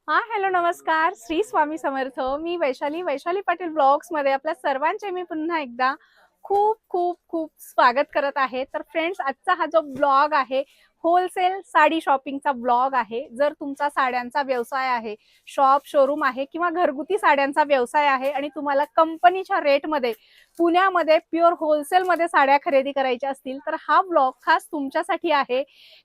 हा हॅलो नमस्कार श्री स्वामी समर्थ. मी वैशाली पाटील ब्लॉग्स मध्ये आपल्या सर्वांचे मी पुन्हा एकदा खूप खूप खूप स्वागत करत आहे. तर फ्रेंड्स, आजचा हा जो ब्लॉग आहे होलसेल साडी शॉपिंगचा ब्लॉग आहे. जर तुमचा साड्यांचा व्यवसाय आहे, शॉप शोरूम आहे किंवा घरगुती साड्यांचा व्यवसाय आहे आणि तुम्हाला कंपनीच्या रेटमध्ये पुण्यामध्ये प्युअर होलसेलमध्ये साड्या खरेदी करायच्या असतील तर हा ब्लॉग खास तुमच्यासाठी आहे.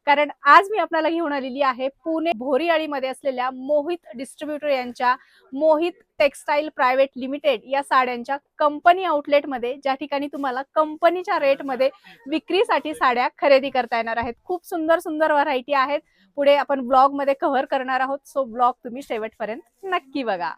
कारण आज मी आपल्याला घेऊन आलेली आहे पुणे भोरीआळीमध्ये असलेल्या मोहित डिस्ट्रीब्युटर यांच्या मोहित टेक्सटाईल प्रायव्हेट लिमिटेड या साड्यांच्या कंपनी आउटलेटमध्ये, ज्या ठिकाणी तुम्हाला कंपनीच्या रेटमध्ये विक्रीसाठी साड्या खरेदी करता येणार आहेत. खूप सुंदर सुंदर व्हरायटी आहेत. पुढे आपण ब्लॉग मध्ये कव्हर करणार आहोत, सो ब्लॉग तुम्ही शेवटपर्यंत नक्की बघा.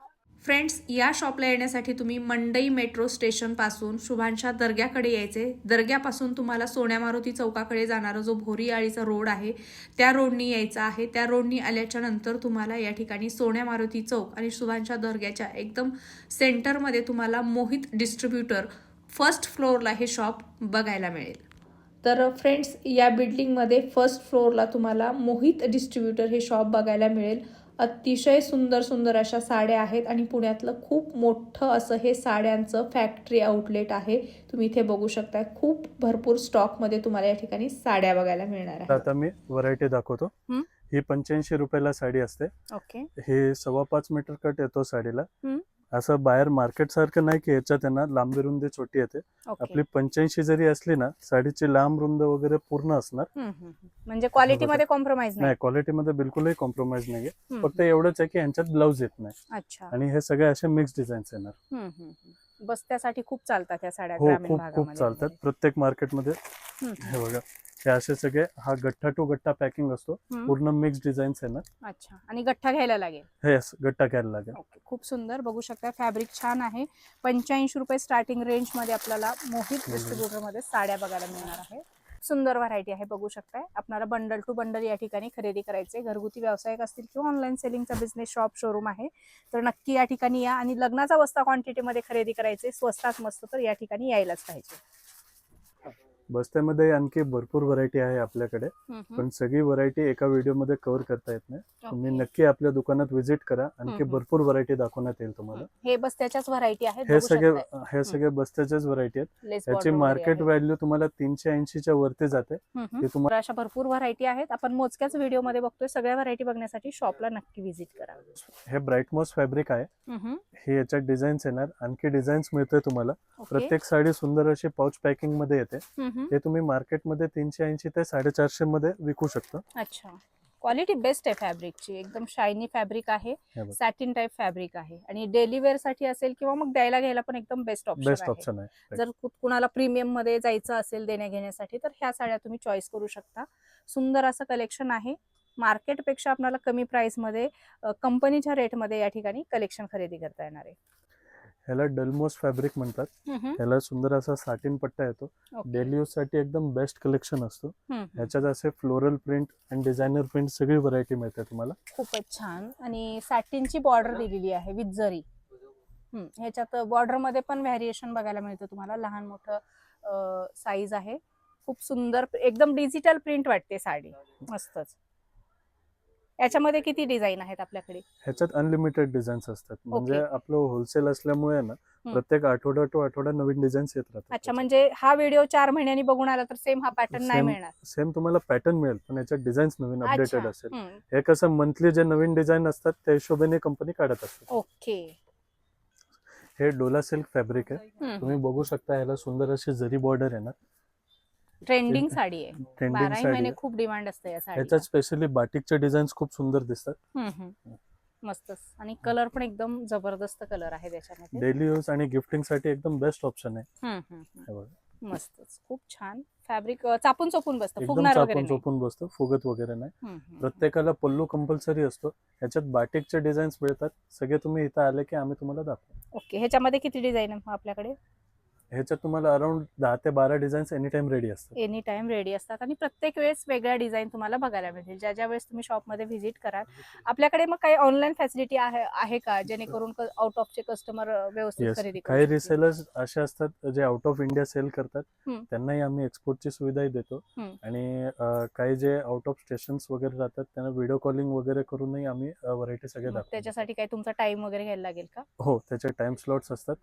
फ्रेंड्स, या शॉपला येण्यासाठी तुम्ही मंडई मेट्रो स्टेशन पासून शुभांशा दर्ग्याकडे यायचे. दर्ग्यापासून तुम्हाला सोन्या मारुती चौकाकडे जाणारा जो भोरीआळीचा रोड आहे त्या रोडनी यायचा आहे. त्या रोडनी आल्याच्या नंतर तुम्हाला या ठिकाणी सोन्या मारुती चौक आणि शुभांशा दर्ग्याच्या एकदम सेंटरमध्ये तुम्हाला मोहित डिस्ट्रीब्युटर फर्स्ट फ्लोअरला हे शॉप बघायला मिळेल. तर फ्रेंड्स, या बिल्डिंगमध्ये फर्स्ट फ्लोअरला तुम्हाला मोहित डिस्ट्रीब्युटर हे शॉप बघायला मिळेल. अतिशय सुंदर सुंदर अशा साड्या आहेत आणि पुण्यातलं खूप मोठं असं हे साड्यांचं फॅक्टरी आउटलेट आहे. तुम्ही इथे बघू शकता, खूप भरपूर स्टॉक मध्ये तुम्हाला या ठिकाणी साड्या बघायला मिळणार आहेत. आता मी व्हरायटी दाखवतो. ही 85 रुपयाला साडी असते. ओके. हे 5.25 मीटर कट येतो साडीला. असं बाहेर मार्केट सारखं नाही की याच्यात त्यांना लांबी रुंदी छोटी येते. आपली 85 जरी असली ना, साडीची लांब रुंद वगैरे पूर्ण असणार. म्हणजे क्वालिटी मध्ये कॉम्प्रोमाइज नाही, क्वालिटी मध्ये बिलकुलही कॉम्प्रोमाइज नाहीये. फक्त एवढंच आहे की यांच्यात ब्लाउज येत नाही. अच्छा. आणि हे सगळे असे मिक्स डिझाईन्स येणार. बस्त्यासाठी खूप चालतात या साड्या. हो, खूप खूप चालतात प्रत्येक मार्केटमध्ये. हे बघा, हे असे सगळे, हा गठ्ठा टू गठ्ठा पॅकिंग असतो. पूर्ण मिक्स डिझाईन्स आहे ना. अच्छा. आणि गठ्ठा घ्यायला लागेल. हे गठ्ठा घ्यायला लागेल. ओके. खूप सुंदर बघू शकता, फॅब्रिक छान आहे. 85 रुपये स्टार्टिंग रेंज मध्ये आपल्याला मोहित डिस्ट्रीब्युटर मध्ये साड्या बघायला मिळणार आहे. सुंदर व्हरायटी आहे, बघू शकताय. आपल्याला बंडल टू बंडल या ठिकाणी खरेदी करायचे. घरगुती व्यावसायिक असतील किंवा ऑनलाईन सेलिंगचा बिझनेस शॉप शोरूम आहे तर नक्की या ठिकाणी या. आणि लग्नाचा बस्ता क्वांटिटीमध्ये खरेदी करायचे, स्वस्तात मस्त, तर या ठिकाणी यायलाच पाहिजे. बस्त्यामध्ये आणखी भरपूर व्हरायटी आहे आपल्याकडे, पण सगळी व्हरायटी एका व्हिडिओ मध्ये कव्हर करता येत नाही. तुम्ही नक्की आपल्या दुकानात व्हिजिट करा, आणखी भरपूर व्हरायटी दाखवण्यात येईल तुम्हाला. हे बस्त्याच्याच व्हरायटी आहेत. हे सगळे बस्त्याच्याच व्हरायटी आहेत. याची मार्केट व्हॅल्यू तुम्हाला 380च्या वरती जाते. तुम्हाला अशा भरपूर व्हरायटी आहेत. आपण मोजक्याच व्हिडिओ मध्ये बघतोय. सगळ्या व्हरायटी बघण्यासाठी शॉपला नक्की व्हिजिट करा. हे ब्राईटमोस फॅब्रिक आहे. हे याच्यात डिझाईन्स येणार, आणखी डिझाईन्स मिळतोय तुम्हाला. प्रत्येक साडी सुंदर अशी पाउच पॅकिंग मध्ये येते. हे तुम्ही मार्केटमध्ये 380 ते 450 मध्ये विकू शकता. अच्छा. क्वालिटी बेस्ट आहे फॅब्रिकची, एकदम शायनी फॅब्रिक आहे. सॅटिन टाइप फॅब्रिक आहे आणि डेली वेअर साठी असेल किंवा मग द्यायला घ्यायला पण एकदम बेस्ट ऑप्शन आहे. जर कुणाला प्रीमियम मध्ये जायचं असेल देण्या घेण्यासाठी तर ह्या साड्या तुम्ही चॉईस करू शकता. सुंदर असं कलेक्शन आहे. मार्केटपेक्षा आपल्याला कमी प्राइस मध्ये कंपनीच्या रेट मध्ये या ठिकाणी कलेक्शन खरेदी करता येणार आहे. ह्याला डलमोस फॅब्रिक म्हणतात. ह्याला सुंदर असा साटिन पट्टा येतो. डेली यूज साठी एकदम बेस्ट कलेक्शन असतो. ह्याच्यात असे फ्लोरल प्रिंट आणि डिझायनर प्रिंट सगळी व्हरायटी मिळते तुम्हाला. खूपच छान. आणि सॅटिनची बॉर्डर दिलेली आहे विथ जरी. ह्याच्यात बॉर्डर मध्ये पण व्हॅरिएशन बघायला मिळतं तुम्हाला. लहान मोठं साईज आहे. खूप सुंदर, एकदम डिजिटल प्रिंट वाटते साडी, मस्तच. याच्यामध्ये किती डिझाईन आहेत आपल्याकडे? ह्याच्यात अनलिमिटेड डिझाईन्स असतात. म्हणजे आपलं होलसेल असल्यामुळे ना, प्रत्येक आठवडा टू आठवडा नवीन डिझाईन्स येत राहतात. अच्छा. म्हणजे हा व्हिडिओ 4 महिन्यांनी बघून आला तर सेम हा पॅटर्न नाही मिळणार? सेम तुम्हाला पॅटर्न मिळेल, पण याच्यात डिझाईन्स नवीन अपडेटेड असेल. हे कसं मंथली जे नवीन डिझाईन असतात त्या हिशोबाने कंपनी काढत असते. ओके. हे डोला सिल्क फॅब्रिक आहे. तुम्ही बघू शकता, ह्याला सुंदर अशी जरी बॉर्डर आहे ना. ट्रेंडिंग साडी आहे. ट्रेंडिंग साडी, खूप डिमांड असते या साडीला. ह्याच्यात स्पेशली बाटिकचे डिझाईन्स खूप सुंदर दिसतात. मस्तच. आणि कलर पण एकदम जबरदस्त कलर आहे त्याच्यामध्ये. डेली यूज आणि गिफ्टिंग साठी एकदम बेस्ट ऑप्शन आहे. मस्तच, खूप छान फॅब्रिक. चापून चोपून बसतं, फुगणार वगैरे नाही. चापून बसतं, फुगत वगैरे नाही. प्रत्येकाला पल्लू कंपल्सरी असतो. ह्याच्यात बाटिकचे डिझाईन्स मिळतात. सगळे तुम्ही इथं आले की आम्ही तुम्हाला दाखवू. ओके. ह्याच्यामध्ये किती डिझाईन आहे आपल्याकडे? ह्याच्यात तुम्हाला अराउंड 10 ते 12 डिझाईन्स एनी टाइम रेडी असतात. एनी टाइम रेडी असतात आणि प्रत्येक वेळेस वेगळ्या डिझाईन तुम्हाला बघायला मिळतील. ज्या ज्या वेळेस तुम्ही शॉपमध्ये व्हिजिट कराल. आपल्याकडे मग काही ऑनलाईन फॅसिलिटी आहे का, जेणेकरून आउट ऑफचे कस्टमर व्यवस्थित येस, खरेदी करू काही शकतील? रिसेलर्स असे असतात जे आउट ऑफ इंडिया सेल करतात, हम्म. त्यांनाही आम्ही एक्सपोर्टची सुविधाही देतो. आणि काही जे आउट ऑफ स्टेशन्स वगैरे राहतात त्यांना व्हिडिओ कॉलिंग वगैरे करूनही आम्ही व्हरायटी सगळे मग दाखवतो. त्याच्यासाठी काही तुमचा टाइम वगैरे घ्यायला लागेल का? हो, त्याचे टाइम स्लॉट्स असतात.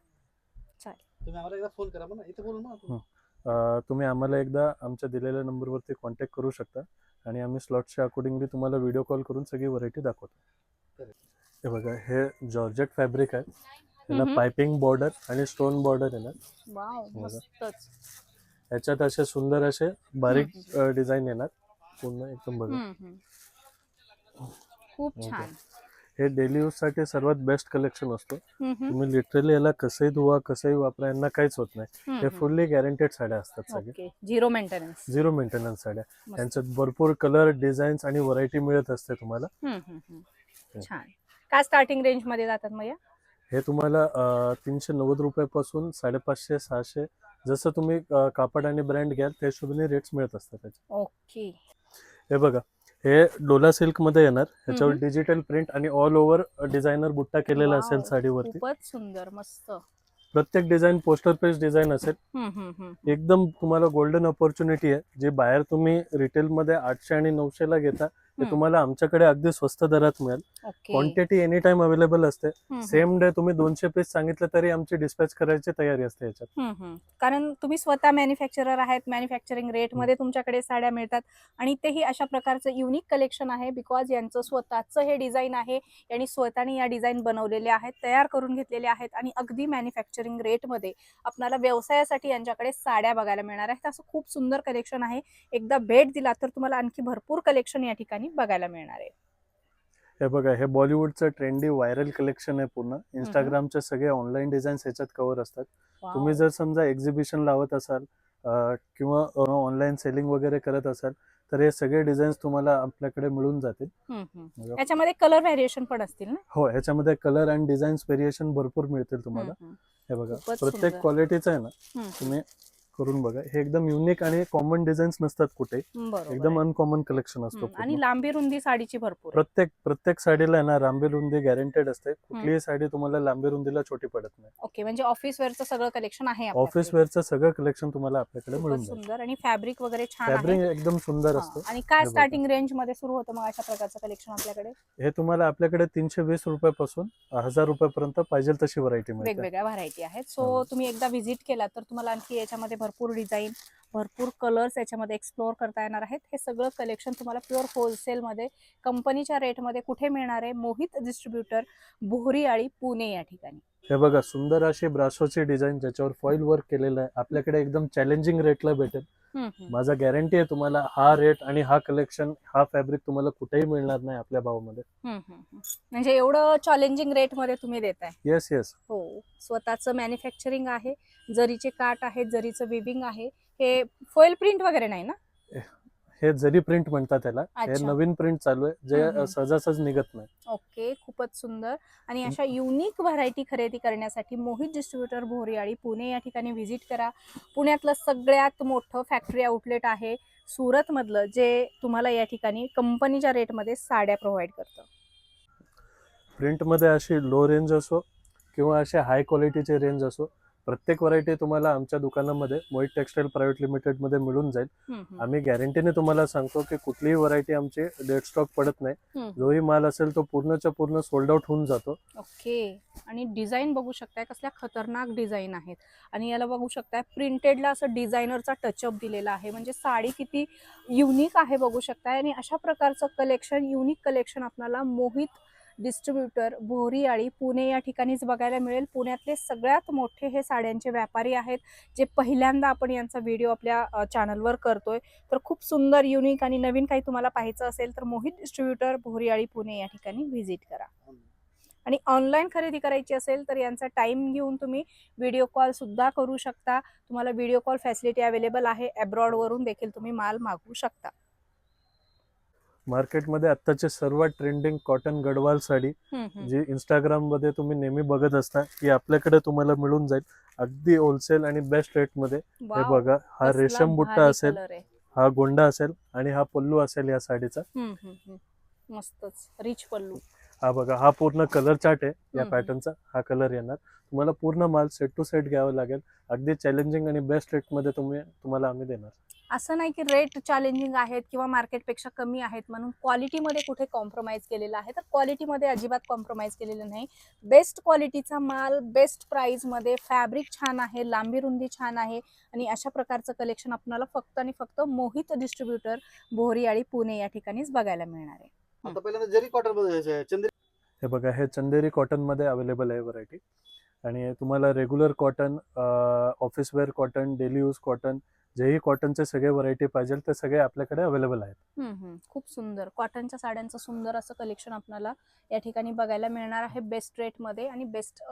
चालेल. तुम्ही आम्हाला एकदा फोन करा ना, इथे बोलू ना आपण. तुम्ही आम्हाला एकदा आमच्या दिलेल्या नंबरवरती कॉन्टॅक्ट करू शकता आणि आम्ही स्लॉट्सच्या अकॉर्डिंगली तुम्हाला व्हिडिओ कॉल करून सगळी व्हरायटी दाखवतो. हे बघा, हे जॉर्जेट फॅब्रिक आहे. याला पायपिंग बॉर्डर आणि स्टोन बॉर्डर येणार. वाव, बघा. मस्तच. याच्यात असे सुंदर असे बारीक डिझाईन येणार पूर्ण एकदम. बघा, खूप ओके. छान. हे डेली यूज साठी सर्वात बेस्ट कलेक्शन असतो. तुम्ही लिटरली याला कसंही धुवा कसंही वापरा, यांना काहीच होत नाही. हे फुल्ली गॅरंटेड साड्या असतात सगळे. Okay, zero maintenance. Zero maintenance साड्या. मस्त. यांच्यात भरपूर कलर, डिझाईन्स आणि व्हरायटी मिळत असते तुम्हाला. छान. काय स्टार्टिंग रेंज मध्ये जातात मग या? हे तुम्हाला 390 रुपयापासून 550, 600 जसं तुम्ही कापड आणि ब्रँड घ्याल त्या हिशोबाने रेट्स मिळत असतात त्याचे. ओके. हे बघा, हे डोला सिल्क मध्ये येणार. ह्याच्यावर डिजिटल प्रिंट आणि ऑल ओव्हर डिझायनर बुट्टा केलेला असेल वाव, साडीवरती. खूपच सुंदर, मस्त. प्रत्येक डिझाईन पोस्टर पेज डिझाईन असेल. एकदम तुम्हाला गोल्डन ऑपॉर्च्युनिटी आहे. जी बाहेर तुम्ही रिटेल मध्ये 800 आणि 900 ला घेता, ते तुम्हाला आमच्याकडे अगदी स्वस्त दरात मिळेल. Okay. Quantity any time available असते. सेम डे तुम्ही 200 पीस सांगितलं तरी आमची डिस्पॅच करायची तयारी असते याच्यात. कारण तुम्ही स्वतः मॅन्युफॅक्चरर आहेत. मॅन्युफॅक्चरिंग रेट मध्ये तुमच्याकडे साड्या मिळतात आणि तेही अशा प्रकारचं युनिक कलेक्शन आहे. बिकॉज यांचं स्वतःचं हे डिझाईन आहे. यांनी स्वतःने या डिझाईन बनवलेले आहेत, तयार करून घेतलेले आहेत आणि अगदी मॅन्युफॅक्चरिंग रेट मध्ये आपल्याला व्यवसायासाठी यांच्याकडे साड्या बघायला मिळणार आहेत. असं खूप सुंदर कलेक्शन आहे. एकदा भेट दिला तर तुम्हाला आणखी भरपूर कलेक्शन या ठिकाणी बघायला मिळणार आहे. हे बघा, हे बॉलिवूडचं ट्रेंडी व्हायरल कलेक्शन आहे पूर्ण. इंस्टाग्रामचे सगळे ऑनलाईन डिझाईन्स ह्याच्यात कव्हर असतात. तुम्ही जर समजा एक्झिबिशन लावत असाल किंवा ऑनलाईन सेलिंग वगैरे करत असाल तर हे सगळे डिझाईन्स तुम्हाला आपल्याकडे मिळून जातील. याच्यामध्ये कलर व्हेरिएशन पण असतील ना? हो, ह्याच्यामध्ये कलर अँड डिझाईन्स व्हेरिएशन भरपूर मिळतील तुम्हाला. हे बघा, प्रत्येक क्वालिटीचं आहे ना, तुम्ही करून बघा. हे एकदम युनिक आणि कॉमन डिझाईन्स नसतात कुठे. एकदम अनकॉमन कलेक्शन असतो. आणि लांबी रुंदी साडीची भरपूर. प्रत्येक साडीला आहे ना लांबी रुंदी गॅरंटेड असते. कुठलीही साडी तुम्हाला लांबी रुंदीला छोटी पडत नाही. ओके, म्हणजे ऑफिस वेअरचं सगळं कलेक्शन आहे. ऑफिस वेअरचं सगळं कलेक्शन तुम्हाला आपल्याकडे मिळून जाईल. सुंदर आणि फॅब्रिक वगैरे छान आहे. फॅब्रिक एकदम सुंदर असतो. आणि काय स्टार्टिंग रेंज मध्ये सुरू होतं मग अशा प्रकारचं कलेक्शन आपल्याकडे? हे तुम्हाला आपल्याकडे 320 रुपयापासून 1000 रुपयापर्यंत पाहिजे तशी व्हरायटी मिळते. वेगवेगळ्या व्हरायटी आहेत. सो तुम्ही एकदा व्हिजिट केला तर तुम्हाला आणखी याच्यामध्ये भरपूर डिझाईन, भरपूर कलर्स याच्यामध्ये एक्सप्लोअर करता येणार आहेत. हे सगळं कलेक्शन तुम्हाला प्युअर होलसेलमध्ये कंपनीच्या रेटमध्ये कुठे मिळणार आहे? मोहित डिस्ट्रीब्युटर, बोहरीआळी, पुणे या ठिकाणी. हे बघा, सुंदर अशी ब्रासोची डिझाईन ज्याच्यावर फॉईल वर्क केलेलं आहे. आपल्याकडे एकदम चॅलेंजिंग रेटला भेटेल. माझा गॅरंटी आहे तुम्हाला हा रेट आणि हा कलेक्शन, हा फॅब्रिक तुम्हाला कुठेही मिळणार नाही आपल्या भावामध्ये. म्हणजे एवढं चॅलेंजिंग रेट मध्ये तुम्ही देताय? Yes yes. हो, स्वतःचं मॅन्युफॅक्चरिंग आहे, जरीचे काठ आहेत, जरीचं विविंग आहे. हे फॉईल प्रिंट वगैरे नाही ना? हे जरी प्रिंट म्हणतात त्याला. हे नवीन प्रिंट चालू आहे जे सहजासहज निघत नाही. ओके, खूपच सुंदर. आणि अशा युनिक व्हरायटी खरेदी करण्यासाठी मोहित डिस्ट्रीब्युटर, बोहरीआळी, पुणे या ठिकाणी व्हिजिट करा. पुण्यातलं सगळ्यात मोठं फॅक्टरी आउटलेट आहे सुरत मधलं, जे तुम्हाला या ठिकाणी कंपनीच्या रेटमध्ये साड्या प्रोव्हाइड करतं. प्रिंटमध्ये अशी लो रेंज असो किंवा असे हाय क्वालिटीचे रेंज असो, प्रत्येक व्हरायटी तुम्हाला आमच्या दुकानामध्ये मोहित टेक्सटाईल प्रायव्हेट लिमिटेड मध्ये मिळून जाईल. आम्ही गॅरंटीने तुम्हाला सांगतो की कुठलीही व्हरायटी आमची डेड स्टॉक पडत नाही. जोही माल असेल तो पूर्णच्या पूर्ण सोल्ड आउट होऊन जातो. ओके. आणि डिझाईन बघू शकताय, कसल्या खतरनाक डिझाईन आहेत. आणि याला बघू शकताय प्रिंटेडला असं डिझायनरचा टचअप दिलेला आहे. म्हणजे साडी किती युनिक आहे बघू शकताय. आणि अशा प्रकारचं कलेक्शन, युनिक कलेक्शन आपल्याला मोहित डिस्ट्रीब्युटर, बोहरीआळी, पुणे या ठिकाणीच बघायला मिळेल. पुण्यातले सगळ्यात मोठे हे साड्यांचे व्यापारी आहेत, जे पहिल्यांदा आपण यांचा व्हिडिओ आपल्या चॅनलवर करतोय. तर खूप सुंदर, युनिक आणि नवीन काही तुम्हाला पाहायचं असेल तर मोहित डिस्ट्रीब्युटर, बोहरीआळी, पुणे या ठिकाणी व्हिजिट करा. आणि ऑनलाईन खरेदी करायची असेल तर यांचा टाइम घेऊन तुम्ही व्हिडिओ कॉल सुद्धा करू शकता. तुम्हाला व्हिडिओ कॉल फॅसिलिटी अवेलेबल आहे. अब्रॉड वरून देखील तुम्ही माल मागवू शकता. मार्केटमध्ये आत्ताचे सर्वात ट्रेंडिंग कॉटन गडवाल साडी जी इंस्टाग्राम मध्ये तुम्ही नेहमी बघत असता ही आपल्याकडे तुम्हाला मिळून जाईल अगदी होलसेल आणि बेस्ट रेट मध्ये. हे बघा, हा रेशम बुट्टा असेल, हा गोंडा असेल आणि हा पल्लू असेल या साडीचा. मस्तच रिच पल्लू. हा बघा, हा पूर्ण कलर चार्ट आहे या हम्म. पॅटर्नचा. हा कलर येणार. तुम्हाला पूर्ण माल सेट टू सेट घ्यावा लागेल. अगदी चॅलेंजिंग आणि बेस्ट रेट मध्ये तुम्हाला आम्ही देणार. असं नाही की रेट चॅलेंजिंग आहेत किंवा मार्केटपेक्षा कमी आहेत म्हणून क्वालिटीमध्ये कुठे कॉम्प्रोमाइज केलेला आहे, तर क्वालिटीमध्ये अजिबात कॉम्प्रोमाइज केलेलं नाही. बेस्ट क्वालिटीचा माल बेस्ट प्राइसमध्ये, फॅब्रिक छान आहे, लांबी रुंदी छान आहे आणि अशा प्रकारचं कलेक्शन आपल्याला फक्त आणि फक्त मोहित डिस्ट्रीब्युटर बोहरीआळी पुणे या ठिकाणीच बघायला मिळणार आहे. आता पहिल्यांदा जरी कॉटन मध्ये चंद्री हे बघा, हे चंदेरी कॉटन मध्ये अवेलेबल आहे व्हरायटी. आणि तुम्हाला regular cotton, office wear cotton, daily use cotton, जेही कॉटनचे सगळे व्हरायटी पाहिजे ते सगळे आपल्याकडे अवेलेबल आहेत. खूप सुंदर कॉटनच्या साड्यांचं सुंदर असं कलेक्शन आपल्याला या ठिकाणी बघायला मिळणार आहे बेस्ट रेटमध्ये आणि बेस्ट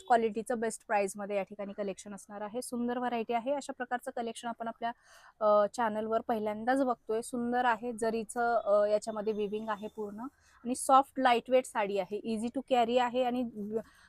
क्वालिटीचं बेस्ट प्राइसमध्ये या ठिकाणी कलेक्शन असणार आहे. सुंदर व्हरायटी आहे. अशा प्रकारचं कलेक्शन आपण आपल्या चॅनलवर पहिल्यांदाच बघतोय. सुंदर आहे, जरीचं याच्यामध्ये विविंग आहे पूर्ण आणि सॉफ्ट लाईटवेट साडी आहे, इझी टू कॅरी आहे आणि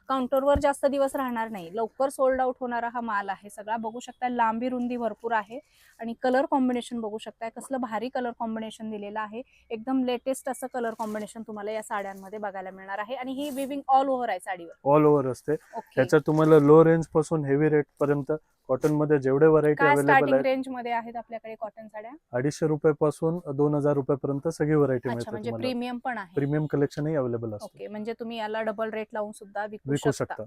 काउंटरवर जास्त दिवस राहणार नाही, लवकर सोल्ड आउट होणारा हा माल आहे सगळा. बघू शकता लांबी रुंदी भरपूर आहे आणि कलर कॉम्बिनेशन बघू शकताय कसलं भारी कलर कॉम्बिनेशन दिलेलं आहे. एकदम लेटेस्ट असं कलर कॉम्बिनेशन तुम्हाला या साड्यांमध्ये बघायला मिळणार आहे आणि ही विविंग ऑल ओव्हर आहे साडीवर, ऑल ओव्हर असते. ओके. त्याच्यात तुम्हाला लो रेंज पासून हेवी रेट पर्यंत कॉटन मध्ये जेवढे व्हरायटी काय अवेलेबल स्टार्टिंग आहेत, रेंज मध्ये आहेत आपल्याकडे कॉटन साड्या? 250 रुपयापासून 2000 रुपयापर्यंत सगळी व्हरायटी अच्छा, मिळते म्हणजे तुम्हाला. प्रीमियम पण आहे. प्रीमियम कलेक्शनही अवेलेबल असते. ओके, म्हणजे तुम्ही याला डबल रेट लावून सुद्धा विकू विकू शकता.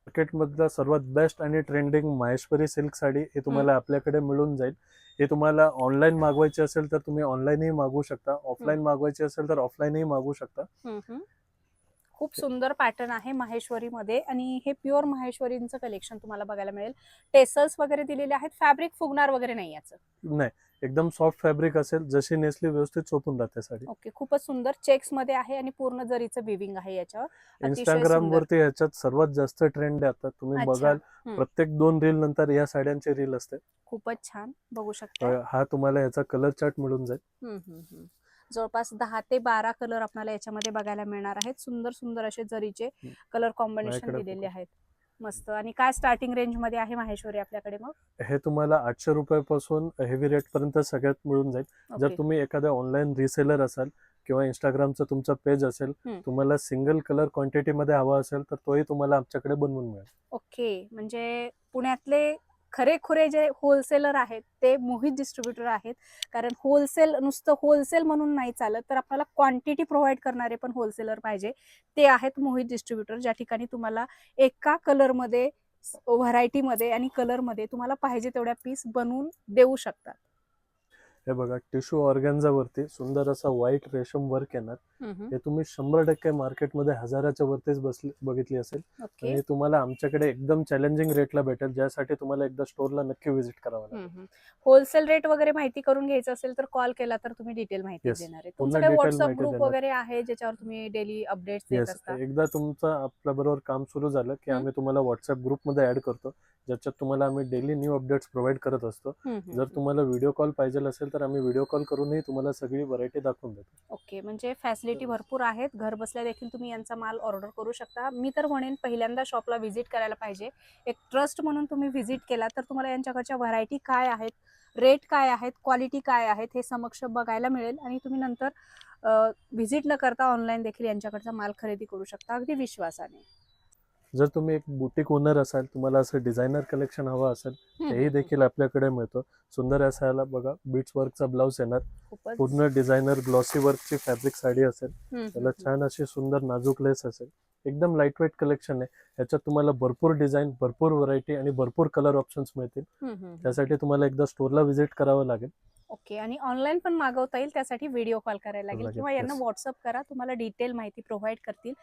मार्केटमधला सर्वात बेस्ट आणि ट्रेंडिंग माहेश्वरी सिल्क साडी हे तुम्हाला आपल्याकडे मिळून जाईल. हे तुम्हाला ऑनलाईन मागवायची असेल तर तुम्ही ऑनलाईनही मागवू शकता, ऑफलाईन मागवायची असेल तर ऑफलाईनही मागवू शकता. खूप सुंदर पॅटर्न आहे माहेश्वरी मध्ये आणि हे प्युअर माहेश्वरींचं कलेक्शन तुम्हाला बघायला मिळेल. टेसल्स वगैरे दिलेले आहेत, फॅब्रिक फुगणार वगैरे नाही याचं. नाही, एकदम सॉफ्ट फॅब्रिक असेल, जशी नेसली व्यवस्थित चोपून जाते साडी. ओके, खूपच सुंदर चेक्स मध्ये आहे आणि पूर्ण जरीचं विविंग आहे याच्यावर. अतिशय इंस्टाग्राम सुंदर. वरती ह्याच्यात सर्वात जास्त ट्रेंड आहे आता. तुम्ही अच्छा. बघाल प्रत्येक 2 रील नंतर या साड्यांची रील असते. खूपच छान बघू शकता. हा तुम्हाला याचा कलर चार्ट मिळून जाईल. जवळपास 10 ते 12 कलर आपल्याला याच्यामध्ये बघायला मिळणार आहेत. सुंदर सुंदर असे जरीचे कलर कॉम्बिनेशन माझ्याकडे दिलेले आहेत. मस्त. आणि काय स्टार्टिंग रेंज मध्ये आहे माहेश्वरी आपल्याकडे मग? हे तुम्हाला 800 रुपयापासून हेवी रेट पर्यंत सगळ्यात मिळून जाईल. जर ओके. तुम्ही एखाद्या ऑनलाईन रिसेलर असाल किंवा इंस्टाग्रामचं तुमचं पेज असेल, तुम्हाला सिंगल कलर क्वांटिटी मध्ये हवा असेल तर तोही तुम्हाला आमच्याकडे बनवून मिळेल. ओके, म्हणजे पुण्यातले खरेखुरे जे होलसेलर आहेत ते मोहित डिस्ट्रीब्युटर आहेत. कारण होलसेल नुसतं होलसेल म्हणून नाही चालत, तर आपल्याला क्वांटिटी प्रोव्हाइड करणारे पण होलसेलर पाहिजे. ते आहेत मोहित डिस्ट्रीब्युटर, ज्या ठिकाणी तुम्हाला एका कलरमध्ये, व्हरायटीमध्ये आणि कलरमध्ये तुम्हाला पाहिजे तेवढ्या पीस बनवून देऊ शकतात. हे बघा, टिश्यू ऑर्गॅन्झा वरती सुंदर असा व्हाईट रेशम वर्क येणार. हे तुम्ही 100% मार्केटमध्ये हजाराच्या वरतीच बघितली असेल. ओके. आणि तुम्हाला आमच्याकडे एकदम चॅलेंजिंग रेटला भेटेल, ज्यासाठी तुम्हाला एकदा स्टोरला नक्की व्हिजिट करावं लागेल. होलसेल रेट वगैरे माहिती करून घ्यायचं असेल तर कॉल केला तर तुम्ही डिटेल माहिती Yes. देणार आहे. पूर्ण तुमचं काही detail व्हॉट्सअप माहिती ग्रुप देणार. वगैरे आहे ज्याच्यावर तुम्ही डेली अपडेट्स देत येस, असता? एकदा तुमचं आपल्या बरोबर काम सुरू झालं की आम्ही तुम्हाला व्हॉट्सअप ग्रुपमध्ये ऍड करतो, ज्याच्यात तुम्हाला आम्ही डेली न्यू अपडेट्स प्रोव्हाइड करत असतो. जर तुम्हाला व्हिडिओ कॉल पाहिजे असेल तर आम्ही व्हिडिओ कॉल करूनही तुम्हाला सगळी व्हरायटी दाखवून देतो. ओके, म्हणजे फॅसिलिटी भरपूर आहेत. घर बसल्या देखील तुम्ही यांचा माल ऑर्डर करू शकता. मी तर म्हणेन पहिल्यांदा शॉपला व्हिजिट करायला पाहिजे. एक ट्रस्ट म्हणून तुम्ही व्हिजिट केला तर तुम्हाला यांच्याकडच्या व्हरायटी काय आहेत, रेट काय आहेत, क्वालिटी काय आहेत हे समक्ष बघायला मिळेल आणि तुम्ही नंतर व्हिजिट न करता ऑनलाईन देखील यांच्याकडचा माल खरेदी करू शकता अगदी विश्वासाने. जर तुम्ही एक बुटीक ओनर असाल, तुम्हाला असं डिझायनर कलेक्शन हवं असेल, तेही देखील आपल्याकडे मिळतं. सुंदर असायला बघा, बीट्स वर्कचा ब्लाउज येणार, पूर्ण डिझायनर ग्लॉसी वर्कची फॅब्रिक साडी असेल, त्याला छान अशी सुंदर नाजूक लेस असेल. एकदम लाईटवेट कलेक्शन आहे. याच्यात तुम्हाला भरपूर डिझाईन, भरपूर व्हरायटी आणि भरपूर कलर ऑप्शन्स मिळतील. त्यासाठी तुम्हाला एकदा स्टोरला व्हिजिट करावं लागेल. ओके, आणि ऑनलाईन पण मागवता येईल, त्यासाठी व्हिडिओ कॉल करायला लागेल किंवा यांना व्हॉट्सअप करा, तुम्हाला डिटेल माहिती प्रोव्हाइड करतील.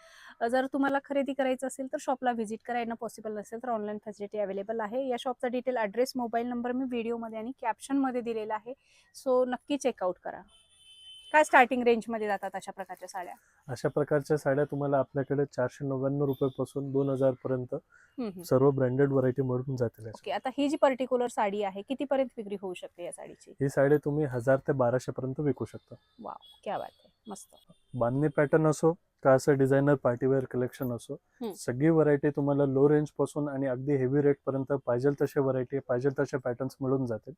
जर तुम्हाला खरेदी करायचं असेल तर शॉपला व्हिजिट करा, यांना पॉसिबल नसेल तर ऑनलाईन फॅसिलिटी अवेलेबल आहे. या शॉपचा डिटेल, ॲड्रेस, मोबाईल नंबर मी व्हिडिओमध्ये आणि कॅप्शनमध्ये दिलेला आहे, सो नक्की चेकआउट करा. काय स्टार्टिंग रेंज मध्ये जातात अशा प्रकारच्या साड्या? अशा प्रकारच्या साड्या तुम्हाला आपल्याकडे 499 रुपयापासून 2000 पर्यंत हम्म. सर्व ब्रँडेड व्हरायटी मिळून जातील याच्यात. ओके, आता ही जी पर्टिक्युलर साडी आहे कितीपर्यंत विक्री होऊ शकते या साडीची? ही साडी तुम्ही 1000 ते 1200 पर्यंत विकू शकता. वाव, क्या बात आहे, मस्त. बांधणी पॅटर्न असो का असं डिझायनर पार्टीवेअर कलेक्शन असो, सगळी व्हरायटी तुम्हाला लो रेंज पासून आणि अगदी हेवी रेट पर्यंत पाहिजे तसे व्हरायटी पाहिजे तसे पॅटर्न्स मिळून जातील.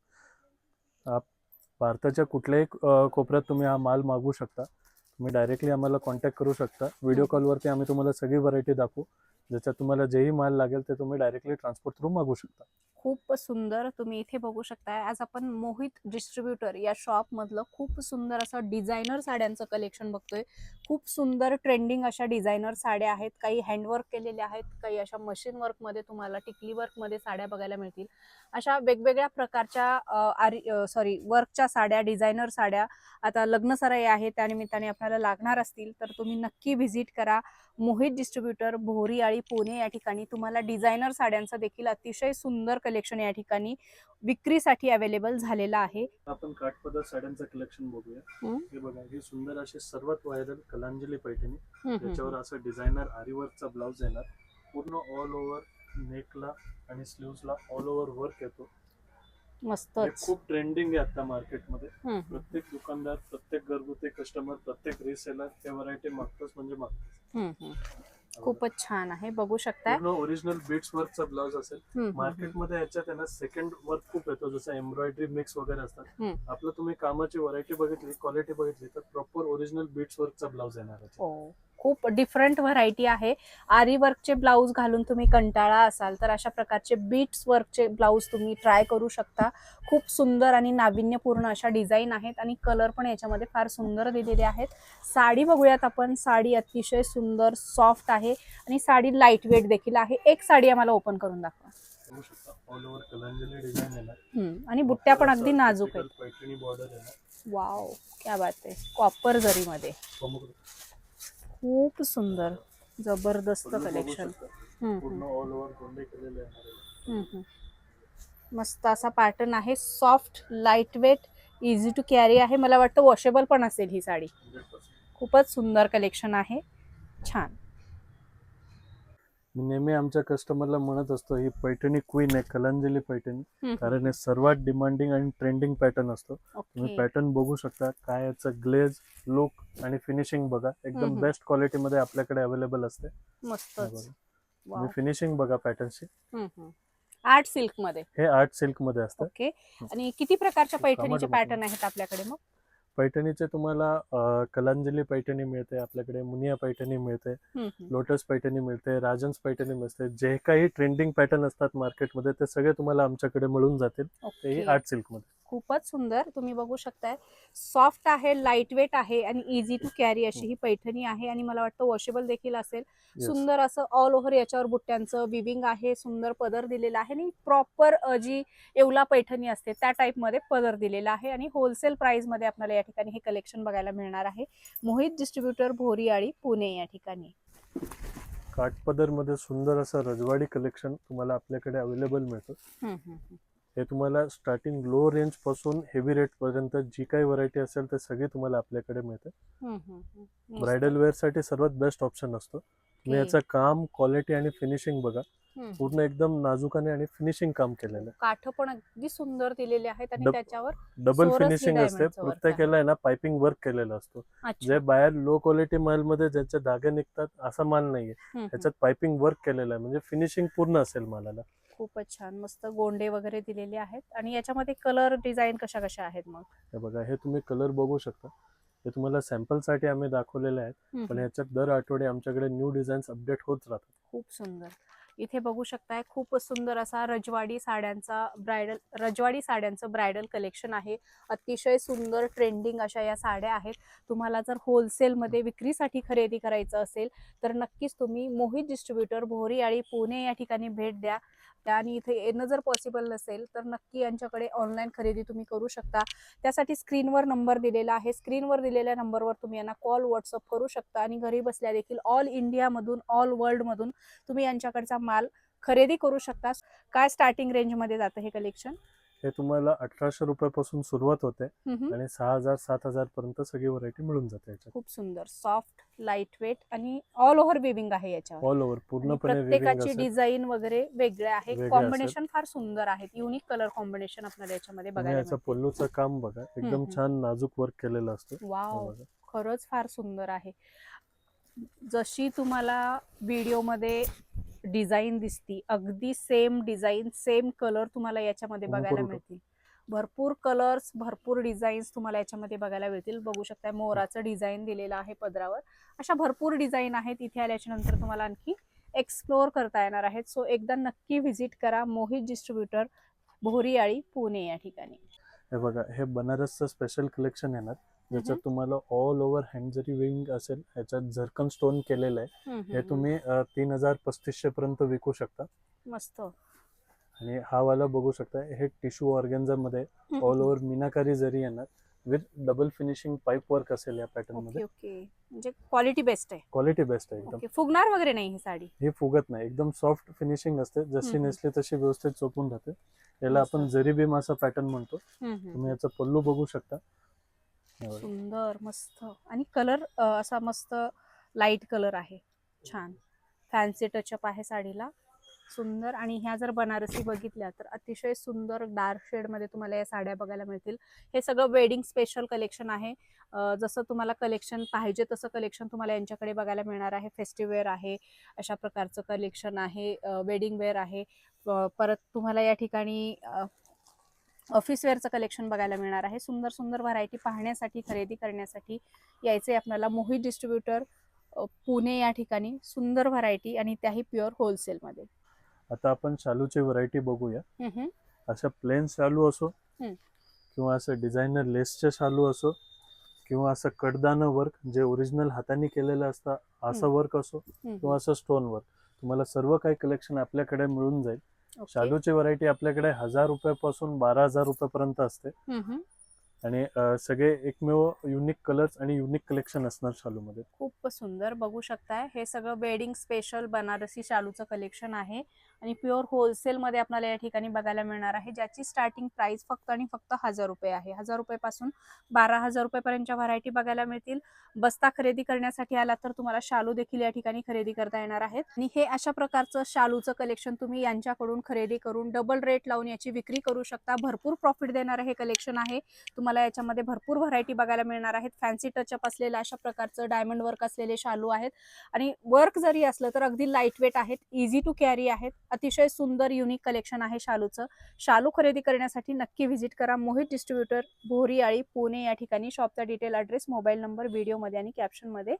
भारताच्या कुठल्याही कोपऱ्यात तुम्ही हा माल मागवू शकता. तुम्ही डायरेक्टली आम्हाला कॉन्टॅक्ट करू शकता. व्हिडिओ कॉलवरती आम्ही तुम्हाला सगळी व्हरायटी दाखवू. ज्याच्यात तुम्हाला जेही माल लागेल ते तुम्ही डायरेक्टली ट्रान्सपोर्ट थ्रू मागवू शकता. खूप सुंदर, तुम्ही इथे बघू शकताय. आज आपण मोहित डिस्ट्रीब्युटर या शॉप मधलं खूप सुंदर असं डिझायनर साड्यांचं कलेक्शन बघतोय. खूप सुंदर ट्रेंडिंग अशा डिझायनर साड्या आहेत. काही हँडवर्क केलेल्या आहेत, काही अशा मशीन वर्क मध्ये तुम्हाला टिकली वर्क मध्ये साड्या बघायला मिळतील. अशा वेगवेगळ्या प्रकारच्या वर्कच्या साड्या, डिझायनर साड्या आता लग्न सराई आहे त्यानिमित्ताने आपल्याला लागणार असतील तर तुम्ही नक्की व्हिजिट करा. मोहित डिस्ट्रीब्युटर, भोरीआळी, पुणे या ठिकाणी तुम्हाला डिझायनर साड्यांचं देखील अतिशय सुंदर कलेक्शन या ठिकाणी विक्रीसाठी अवेलेबल झालेलं आहे. आपण काठपदर साड्यांचं कलेक्शन बघूया. हे बघा, ही सुंदर अशी सर्वात व्हायरल कलांजली पैठणी. त्याच्यावर असं डिझायनर आरीवर्कचा ब्लाउज येणार. पूर्ण ऑल ओव्हर नेकला आणि स्लीव्हजला ऑल ओव्हर वर्क येतो. मस्त, खूप ट्रेंडिंग आहे आता मार्केटमध्ये. प्रत्येक दुकानदार, प्रत्येक घरगुती कस्टमर, प्रत्येक रिसेलर हे व्हरायटी मागतोच म्हणजे मागतोच. खूपच छान आहे, बघू शकताय. पूर्ण ओरिजिनल बीट्स वर्कचा ब्लाउज असेल. मार्केटमध्ये याच्यात आहे ना सेकंड वर्क खूप येतो, जसं एम्ब्रॉयडरी मिक्स वगैरे असतात. आपलं तुम्ही कामाची व्हरायटी बघितली, क्वालिटी बघितली तर प्रॉपर ओरिजिनल बीट्स वर्कचा ब्लाउज येणार आहे. खूप डिफरंट व्हरायटी आहे. आरी वर्कचे ब्लाऊज घालून तुम्ही कंटाळा असाल तर अशा प्रकारचे बीट्स वर्कचे ब्लाऊज तुम्ही ट्राय करू शकता. खूप सुंदर आणि नाविन्यपूर्ण अशा डिझाईन आहेत आणि कलर पण याच्यामध्ये फार सुंदर दिलेले आहेत. साडी बघूयात आपण. साडी अतिशय सुंदर सॉफ्ट आहे आणि साडी लाईट वेट देखील आहे. एक साडी आम्हाला ओपन करून दाखवा. ऑल ओव्हर कलांजली डिझाइन येणार आणि बुट्ट्या पण अगदी नाजूक आहेत. पैठणी बॉर्डर येणार. वाव, क्या बात आहे. कॉपर जरीमध्ये खूप सुंदर, जबरदस्त कलेक्शन. पूर्ण ऑल ओव्हर गोंडे केलेले आहे. मस्त असा पॅटर्न आहे. Soft, light weight, easy to carry आहे. मला वाटतं वॉशेबल पण असेल ही साडी. 100%. खूपच सुंदर कलेक्शन आहे, छान. मी नेहमी आमच्या कस्टमरला म्हणत असतो ही पैठणी क्वीन आहे, कलांजली पैठणी. कारण हे सर्वात डिमांडिंग आणि ट्रेंडिंग पॅटर्न असतो. तुम्ही पॅटर्न बघू शकता. काय याचं ग्लेज, लुक आणि फिनिशिंग बघा, एकदम बेस्ट क्वालिटी मध्ये आपल्याकडे अवेलेबल असते. मस्त. तुम्ही फिनिशिंग बघा पॅटर्नची. आर्ट सिल्क मध्ये, हे आर्ट सिल्क मध्ये असतं. ओके. आणि किती प्रकारच्या पैठणीचे पॅटर्न आहेत आपल्याकडे मग? पैठणीचे तुम्हाला कलांजली पैठणी मिळते, आपल्याकडे मुनिया पैठणी मिळते, लोटस पैठणी मिळते, राजन्स पैठणी मिळते. जे काही ट्रेंडिंग पॅटर्न असतात मार्केटमध्ये ते सगळे तुम्हाला आमच्याकडे मिळून जातील. तेही आर्ट सिल्क मध्ये. खूपच सुंदर, तुम्ही बघू शकताय. सॉफ्ट आहे, लाईट वेट आहे आणि इझी टू कॅरी अशी ही पैठणी आहे आणि मला वाटतं वॉशेबल देखील असेल. सुंदर असं ऑल ओव्हर याच्यावर बुट्ट्यांचं विविंग आहे. सुंदर पदर दिलेला आहे आणि प्रॉपर जी येवला पैठणी असते त्या टाइप मध्ये पदर दिलेला आहे आणि होलसेल प्राइस मध्ये आपल्याला या ठिकाणी हे कलेक्शन बघायला मिळणार आहे. मोहित डिस्ट्रीब्युटर, भोरीआळी, पुणे या ठिकाणी. काठपदर मध्ये सुंदर असं रजवाडी कलेक्शन तुम्हाला आपल्याकडे अवेलेबल मिळतं. हे तुम्हाला स्टार्टिंग लो रेंज पासून हेवी रेट पर्यंत जी काही व्हरायटी असेल ते सगळी तुम्हाला आपल्याकडे मिळते. ब्रायडल वेअर साठी सर्वात बेस्ट ऑप्शन असतो. तुम्ही याचं काम, क्वालिटी आणि फिनिशिंग बघा. पूर्ण एकदम नाजुकाने आणि फिनिशिंग काम केलेलं आहे. काठ पण अगदी सुंदर दिलेले आहेत आणि त्याच्यावर डबल फिनिशिंग असते. प्रत्येकाला आहे ना पाइपिंग वर्क केलेला असतो. जे बाहेर लो क्वालिटी माल मध्ये ज्याचे धागे निघतात असा माल नाहीये. त्याच्यात पाइपिंग वर्क केलेलं आहे, म्हणजे फिनिशिंग पूर्ण असेल मालाला. खूपच छान, मस्त गोंडे वगैरे दिलेले आहेत आणि याच्यामध्ये कलर डिझाईन कशा कशा आहेत मग? हे बघा, हे तुम्ही कलर बघू शकता. हे तुम्हाला सॅम्पल साठी आम्ही दाखवलेले आहेत, पण याच्यात दर आठवडे आमच्याकडे न्यू डिझाईन्स अपडेट होत राहतात. खूप सुंदर. इथे बघू शकताय खूप सुंदर असा रजवाडी साड्यांचं ब्रायडल कलेक्शन आहे. अतिशय सुंदर ट्रेंडिंग अशा या साड्या आहेत. तुम्हाला जर होलसेल मध्ये विक्रीसाठी खरेदी करायचं असेल तर नक्कीच तुम्ही मोहित डिस्ट्रीब्युटर, भोरीआळी, पुणे या ठिकाणी भेट द्या. आणि इथे येणं जर पॉसिबल नसेल तर नक्की यांच्याकडे ऑनलाईन खरेदी तुम्ही करू शकता. त्यासाठी स्क्रीनवर नंबर दिलेला आहे. स्क्रीनवर दिलेल्या नंबरवर तुम्ही यांना कॉल, व्हॉट्सअप करू शकता आणि घरी बसल्या देखील ऑल इंडिया मधून, ऑल वर्ल्ड मधून तुम्ही यांच्याकडचा माल खरेदी करू शकता. काय स्टार्टिंग रेंज मध्ये जातं हे कलेक्शन? हे तुम्हाला 1800 रुपयापासून सुरुवात होते हम्म. आणि 6000 7000 पर्यंत सगळी व्हरायटी मिळून जाते याच्यात. खूप सुंदर सॉफ्ट लाईट वेट आणि ऑल ओव्हर विविंग आहे याच्यावर. ऑल ओव्हर आणि पूर्णपणे विविंग प्रत्येकाची असेल. डिझाईन वगैरे वेगळे आहे. वेगळे कॉम्बिनेशन फार सुंदर आहेत. युनिक कलर कॉम्बिनेशन आपल्याला याच्यामध्ये तुम्ही बघायला याचं मिळते. पल्लूचं काम बघा, एकदम हम्म. छान नाजूक वर्क केलेलं असतं. हे वाव, बघा. खरंच फार सुंदर आहे. जशी तुम्हाला व्हिडिओमध्ये डिझाईन दिसती अगदी सेम डिझाईन सेम कलर तुम्हाला याच्यामध्ये बघायला भरपूर मिळतील. भरपूर कलर्स भरपूर डिझाईन्स तुम्हाला याच्यामध्ये बघायला मिळतील. बघू शकता मोराचं डिझाईन दिलेलं आहे पदरावर. अशा भरपूर डिझाईन आहेत. इथे आल्याच्या नंतर तुम्हाला आणखी एक्सप्लोअर करता येणार आहेत. सो एकदा नक्की व्हिजिट करा मोहित डिस्ट्रीब्युटर, बोहरीआळी, पुणे या ठिकाणी. हे बघा, हे बनारसचं स्पेशल कलेक्शन येणार ज्याच्यात तुम्हाला ऑल ओव्हर हँड जरी विंग असेल, ह्याच्यात झरकन स्टोन केलेलं आहे. हे तुम्ही 3500 पर्यंत विकू शकता. मस्त. आणि हा वाला बघू शकता, हे टिश्यू ऑर्गेन्झा मध्ये ऑल ओव्हर मीनाकारी जरी येणार with double finishing pipe work असेल या पॅटर्न मध्ये. ओके, म्हणजे क्वालिटी बेस्ट आहे. क्वालिटी बेस्ट आहे एकदम. ओके, फुगणार वगैरे नाही ही साडी. हे फुगत नाही, एकदम सॉफ्ट फिनिशिंग असते. जशी नेसली तशी व्यवस्थित चोपून राहते. याला मस्त. आपण जरी बीम असा पॅटर्न म्हणतो. तुम्ही याचा पल्लू बघू शकता. सुंदर मस्त. आणि कलर असा मस्त लाईट कलर आहे. छान फॅन्सी टचअप आहे साडीला. सुंदर. आणि ह्या जर बनारसी बघितल्या तर अतिशय सुंदर डार्क शेड मध्ये तुम्हाला या साड्या बघायला मिळतील. हे सगळं वेडिंग स्पेशल कलेक्शन आहे. जसं तुम्हाला कलेक्शन पाहिजे तसं कलेक्शन तुम्हाला यांच्याकडे बघायला मिळणार आहे. फेस्टिव्ह वेअर आहे, अशा प्रकारचं कलेक्शन आहे. वेडिंग वेअर आहे. परत तुम्हाला या ठिकाणी ऑफिस वेअरचं कलेक्शन बघायला मिळणार आहे. सुंदर सुंदर व्हरायटी पाहण्यासाठी खरेदी करण्यासाठी यायचे आपल्याला मोहित डिस्ट्रीब्युटर, पुणे या ठिकाणी. सुंदर व्हरायटी आणि त्याही प्युअर होलसेलमध्ये. आता आपण शालूची व्हरायटी बघूया. अशा प्लेन शालू असो किंवा असं डिझायनर लेसचे शालू असो किंवा असं कडदानं वर्क जे ओरिजिनल हाताने केलेलं असतं असं वर्क असो किंवा असं स्टोन वर्क, तुम्हाला सर्व काही कलेक्शन आपल्याकडे मिळून जाईल. शालूची व्हरायटी आपल्याकडे 1000 रुपयापासून 12,000 रुपयापर्यंत असते. आणि सगळे एकमेव युनिक कलर्स आणि युनिक कलेक्शन असणार शालूमध्ये. खूप सुंदर. बघू शकताय हे सगळं वेडिंग स्पेशल बनारसी शालूचं कलेक्शन आहे आणि प्युअर होलसेल मध्ये आपल्याला या ठिकाणी बघायला मिळणार आहे, ज्याची स्टार्टिंग प्राइस फक्त आणि फक्त 1000 रुपये आहे. 1000 रुपयापासून 12,000 रुपयापर्यंतच्या व्हरायटी बघायला मिळतील. बस्ता खरेदी करण्यासाठी आला तर तुम्हाला शालू देखील या ठिकाणी खरेदी करता येणार आहेत. आणि हे अशा प्रकारचं शालूचं कलेक्शन तुम्ही यांच्याकडून खरेदी करून डबल रेट लावून याची विक्री करू शकता. भरपूर प्रॉफिट देणारं हे कलेक्शन आहे. तुम्हाला याच्यामध्ये भरपूर व्हरायटी बघायला मिळणार आहेत. फॅन्सी टचअप असलेलं अशा प्रकारचं डायमंड वर्क असलेले शालू आहेत. आणि वर्क जरी असलं तर अगदी लाईट वेट आहेत, इझी टू कॅरी आहेत. अतिशय सुंदर युनिक कलेक्शन आहे शालूचं. शालू खरेदी करण्यासाठी नक्की व्हिजिट करा मोहित डिस्ट्रीब्युटर, बोहरीआळी, पुणे या ठिकाणी. शॉपचा डिटेल ॲड्रेस, मोबाईल नंबर व्हिडिओमध्ये आणि कॅप्शनमध्ये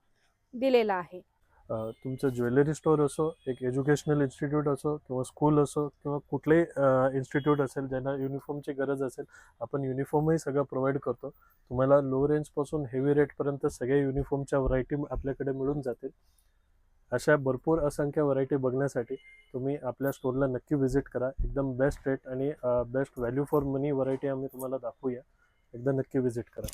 दिलेला आहे. तुमचं ज्वेलरी स्टोअर असो, एक एज्युकेशनल इन्स्टिट्यूट असो किंवा स्कूल असो किंवा कुठलेही इन्स्टिट्यूट असेल ज्यांना युनिफॉर्मची गरज असेल, आपण युनिफॉर्मही सगळं प्रोव्हाइड करतो. तुम्हाला लो रेंजपासून हेवी रेटपर्यंत सगळ्या युनिफॉर्मच्या व्हरायटी आपल्याकडे मिळून जातील. अशा भरपूर असंख्य व्हरायटी बघण्यासाठी तुम्ही आपल्या स्टोअरला नक्की व्हिजिट करा. एकदम बेस्ट रेट आणि best value for money variety आम्ही तुम्हाला दाखवूया. एकदा नक्की व्हिजिट करा.